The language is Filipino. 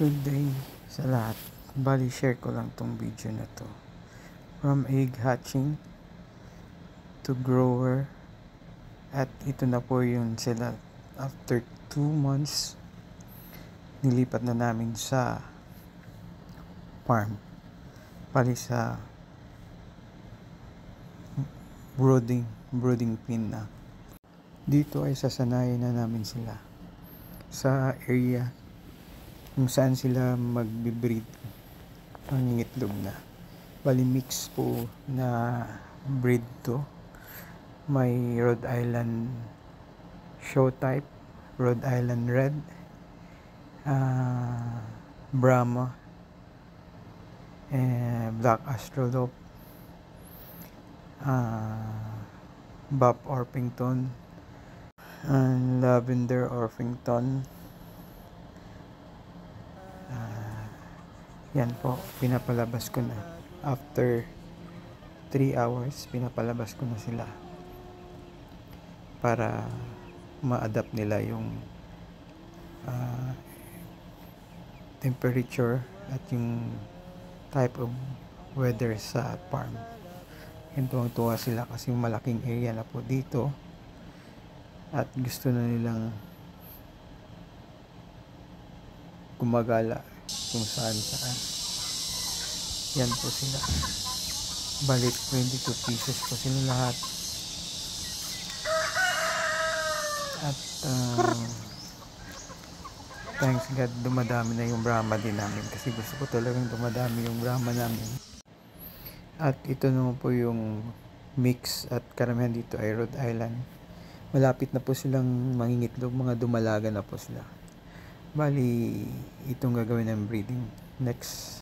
Good day sa lahat. Bali, share ko lang tong video na to. From egg hatching to grower. At ito na po yun sila. After 2 months, nilipat na namin sa farm. Bali sa brooding pin na. Dito ay sasanayin na namin sila sa area kung saan sila magbe-breed ng itlog na. Bali mix po na breed to. May Rhode Island show type, Rhode Island Red, Brahma, Black Astrolop, Bob Orpington, and Lavender Orpington. Yan po, pinapalabas ko na. After 3 hours, pinapalabas ko na sila para ma-adapt nila yung temperature at yung type of weather sa farm. Tuwang-tuwa sila kasi malaking area na po dito at gusto na nilang gumagala kung saan. Yan po sila. Balik 22 pieces po sila lahat. At thanks God, dumadami na yung Brahma din namin kasi gusto ko talagang dumadami yung Brahma namin. At ito naman po yung mix at karamihan dito ay Rhode Island. Malapit na po silang mangingitlog, mga dumalaga na po sila. Bali, itong gagawin ng breeding next